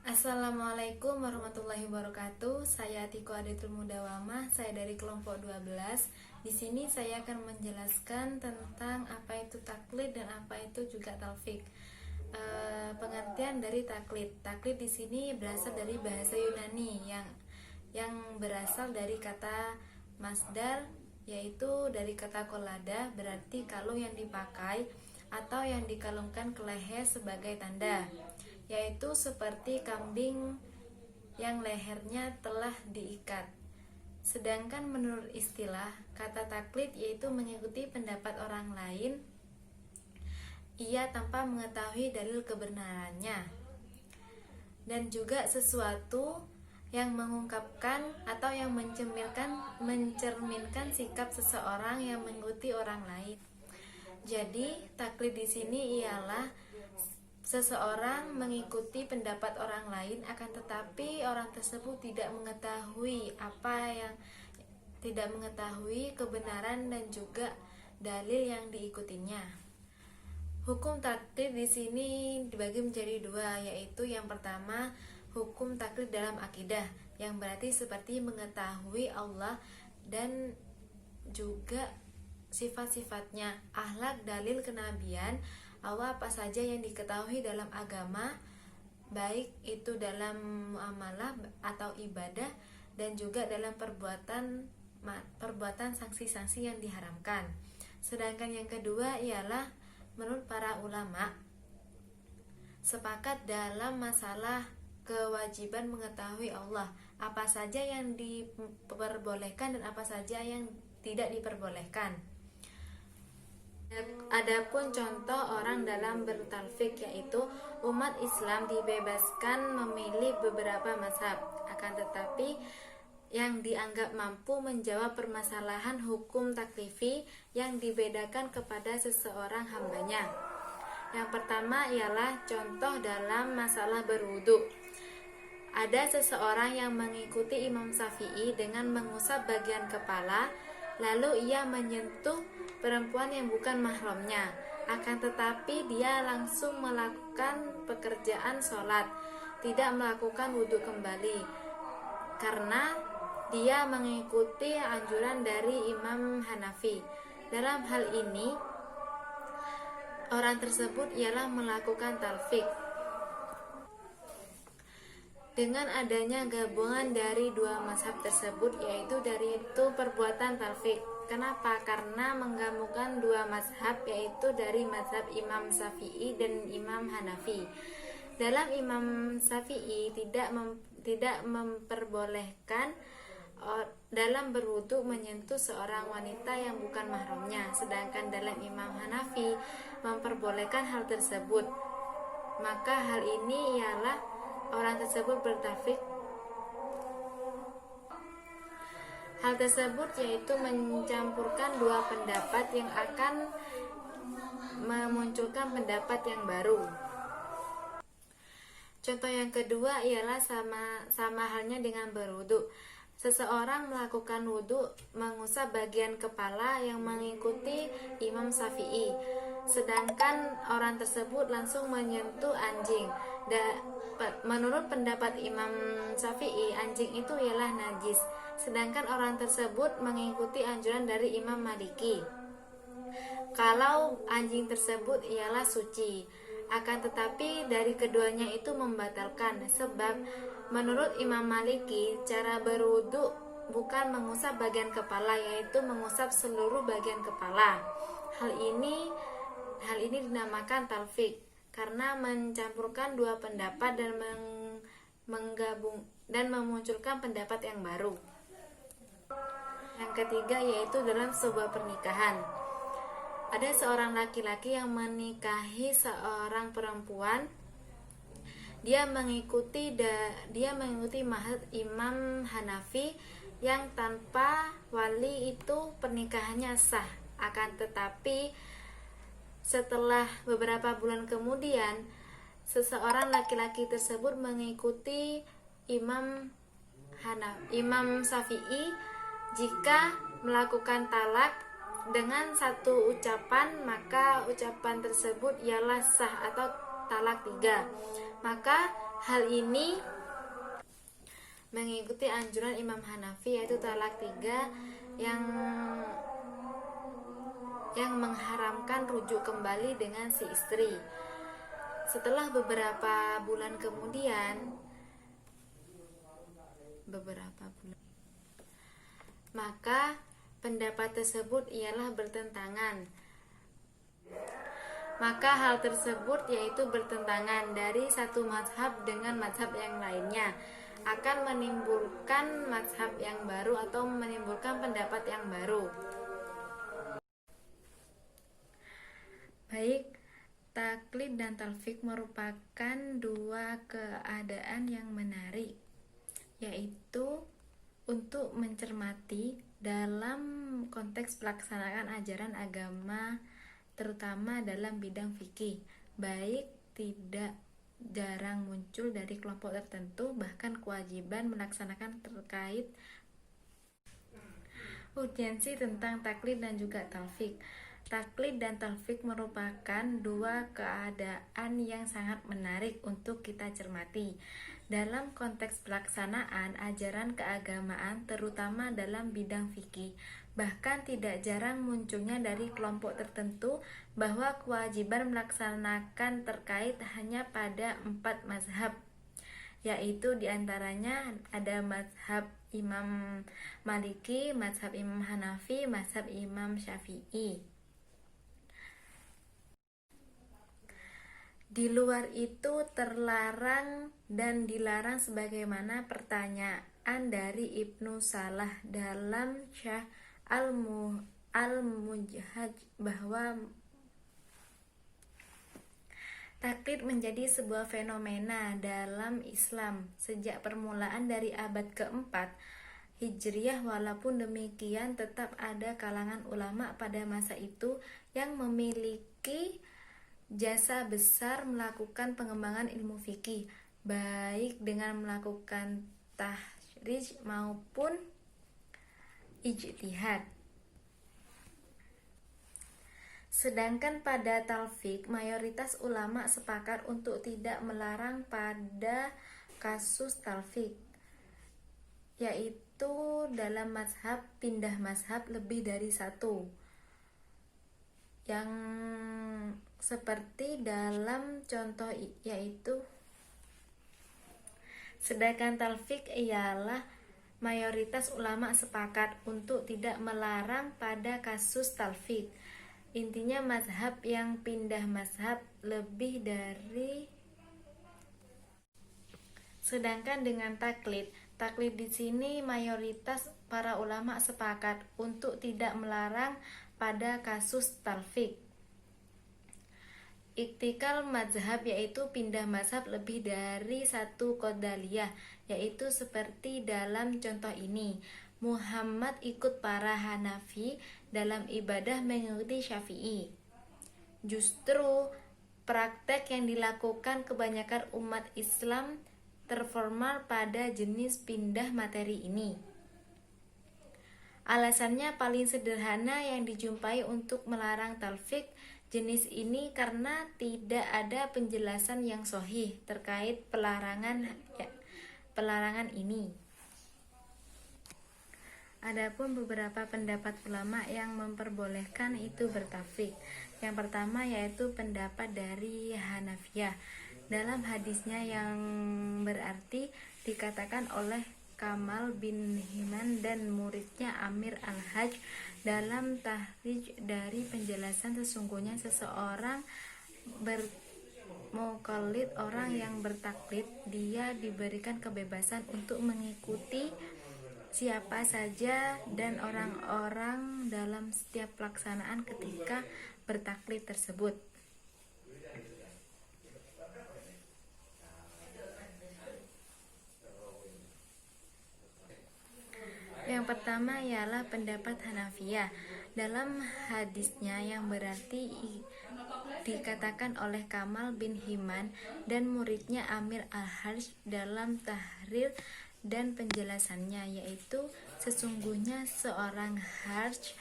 Assalamualaikum warahmatullahi wabarakatuh. Saya Tiko Aditul Mudawamah, saya dari kelompok 12. Di sini saya akan menjelaskan tentang apa itu taklid dan apa itu juga talfik. Pengertian dari taklid. Taklid di sini berasal dari bahasa Yunani yang berasal dari kata masdar, yaitu dari kata kolada, berarti kalung yang dipakai atau yang dikalungkan ke leher sebagai tanda, yaitu seperti kambing yang lehernya telah diikat. Sedangkan menurut istilah, kata taklid yaitu mengikuti pendapat orang lain ia tanpa mengetahui dalil kebenarannya, dan juga sesuatu yang mengungkapkan atau yang mencerminkan sikap seseorang yang mengikuti orang lain. Jadi, taklid di sini ialah seseorang mengikuti pendapat orang lain, akan tetapi orang tersebut tidak mengetahui kebenaran dan juga dalil yang diikutinya. Hukum taklid di sini dibagi menjadi dua, yaitu yang pertama hukum taklid dalam akidah, yang berarti seperti mengetahui Allah dan juga sifat-sifatnya, akhlak, dalil kenabian Allah apa saja yang diketahui dalam agama, baik itu dalam muamalah atau ibadah, dan juga dalam perbuatan sanksi-sanksi yang diharamkan. Sedangkan yang kedua ialah menurut para ulama sepakat dalam masalah kewajiban mengetahui Allah, apa saja yang diperbolehkan dan apa saja yang tidak diperbolehkan. Adapun contoh orang dalam bertalfik, yaitu umat Islam dibebaskan memilih beberapa mazhab, akan tetapi yang dianggap mampu menjawab permasalahan hukum taklifi yang dibedakan kepada seseorang hambanya. Yang pertama ialah contoh dalam masalah berwudu. Ada seseorang yang mengikuti Imam Syafi'i dengan mengusap bagian kepala, lalu ia menyentuh perempuan yang bukan mahramnya, akan tetapi dia langsung melakukan pekerjaan sholat, tidak melakukan wudhu kembali, karena dia mengikuti anjuran dari Imam Hanafi. Dalam hal ini, orang tersebut ialah melakukan talfik. Dengan adanya gabungan dari dua mazhab tersebut, yaitu dari itu perbuatan talfik. Kenapa? Karena menggabungkan dua mazhab, yaitu dari mazhab Imam Syafi'i dan Imam Hanafi. Dalam Imam Syafi'i tidak memperbolehkan dalam berwudu menyentuh seorang wanita yang bukan mahramnya, sedangkan dalam Imam Hanafi memperbolehkan hal tersebut. Maka hal ini ialah orang tersebut bertalfik. Hal tersebut yaitu mencampurkan dua pendapat yang akan memunculkan pendapat yang baru. Contoh yang kedua ialah sama halnya dengan berwudu. Seseorang melakukan wudu mengusap bagian kepala yang mengikuti Imam Syafi'i, sedangkan orang tersebut langsung menyentuh anjing. Menurut pendapat Imam Syafi'i, anjing itu ialah najis, sedangkan orang tersebut mengikuti anjuran dari Imam Maliki kalau anjing tersebut ialah suci. Akan tetapi dari keduanya itu membatalkan, sebab menurut Imam Maliki cara berwudu bukan mengusap bagian kepala, yaitu mengusap seluruh bagian kepala. Hal ini dinamakan talfik karena mencampurkan dua pendapat dan memunculkan pendapat yang baru. Yang ketiga yaitu dalam sebuah pernikahan. Ada seorang laki-laki yang menikahi seorang perempuan. Dia mengikuti mazhab Imam Hanafi yang tanpa wali itu pernikahannya sah. Akan tetapi setelah beberapa bulan kemudian, seseorang laki-laki tersebut mengikuti Imam Syafi'i jika melakukan talak dengan satu ucapan, maka ucapan tersebut ialah sah atau talak 3. Maka Hal ini mengikuti anjuran Imam Hanafi, yaitu talak 3 yang mengharamkan rujuk kembali dengan si istri. Setelah beberapa bulan kemudian, maka pendapat tersebut ialah bertentangan. Maka hal tersebut yaitu bertentangan dari satu mazhab dengan mazhab yang lainnya akan menimbulkan mazhab yang baru atau menimbulkan pendapat yang baru. Baik, taklid dan talfik merupakan dua keadaan yang menarik, yaitu untuk mencermati dalam konteks pelaksanaan ajaran agama, terutama dalam bidang fikih. Baik tidak jarang muncul dari kelompok tertentu bahkan kewajiban melaksanakan terkait urgensi tentang taklid dan juga talfik. Taklid dan talfik merupakan dua keadaan yang sangat menarik untuk kita cermati dalam konteks pelaksanaan ajaran keagamaan, terutama dalam bidang fikih. Bahkan tidak jarang munculnya dari kelompok tertentu bahwa kewajiban melaksanakan terkait hanya pada 4 mazhab, yaitu diantaranya ada mazhab Imam Maliki, mazhab Imam Hanafi, mazhab Imam Syafi'i. Di luar itu terlarang dan dilarang sebagaimana pertanyaan dari Ibnu Salah dalam Syarh Al-Mujhaj bahwa taklid menjadi sebuah fenomena dalam Islam sejak permulaan dari abad keempat Hijriyah. Walaupun demikian, tetap ada kalangan ulama pada masa itu yang memiliki jasa besar melakukan pengembangan ilmu fikih, baik dengan melakukan tahrij maupun ijtihad. Sedangkan pada talfik, mayoritas ulama sepakat untuk tidak melarang pada kasus talfik, yaitu dalam mazhab pindah mazhab lebih dari satu, yang seperti dalam contoh yaitu. Sedangkan talfik ialah mayoritas ulama sepakat untuk tidak melarang pada kasus talfik. Intinya mazhab yang pindah mazhab lebih dari. Sedangkan dengan taklid di sini mayoritas para ulama sepakat untuk tidak melarang pada kasus talfik. Iktikal mazhab yaitu pindah mazhab lebih dari satu qadaliyah, yaitu seperti dalam contoh ini. Muhammad ikut para Hanafi dalam ibadah mengikuti Syafi'i. Justru praktek yang dilakukan kebanyakan umat Islam terformal pada jenis pindah materi ini. Alasannya paling sederhana yang dijumpai untuk melarang talfik jenis ini karena tidak ada penjelasan yang sahih terkait pelarangan ini. Adapun beberapa pendapat ulama yang memperbolehkan itu bertalfik. Yang pertama yaitu pendapat dari Hanafiyah. Dalam hadisnya yang berarti dikatakan oleh Kamal bin Himan dan muridnya Amir al-Hajj dalam tahrij dari penjelasan sesungguhnya seseorang bermuqallid, orang yang bertaklid, dia diberikan kebebasan untuk mengikuti siapa saja dan orang-orang dalam setiap pelaksanaan ketika bertaklid tersebut. Yang pertama ialah pendapat Hanafiyah. Dalam hadisnya yang berarti dikatakan oleh Kamal bin Himan dan muridnya Amir al-Hajj dalam tahrir dan penjelasannya, yaitu sesungguhnya seorang Hajj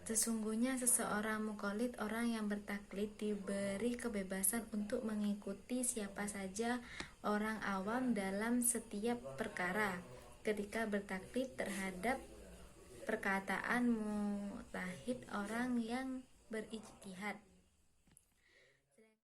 Sesungguhnya seseorang mukallid, orang yang bertaklid, diberi kebebasan untuk mengikuti siapa saja orang awam dalam setiap perkara ketika bertaklid terhadap perkataan mujtahid, orang yang berijtihad.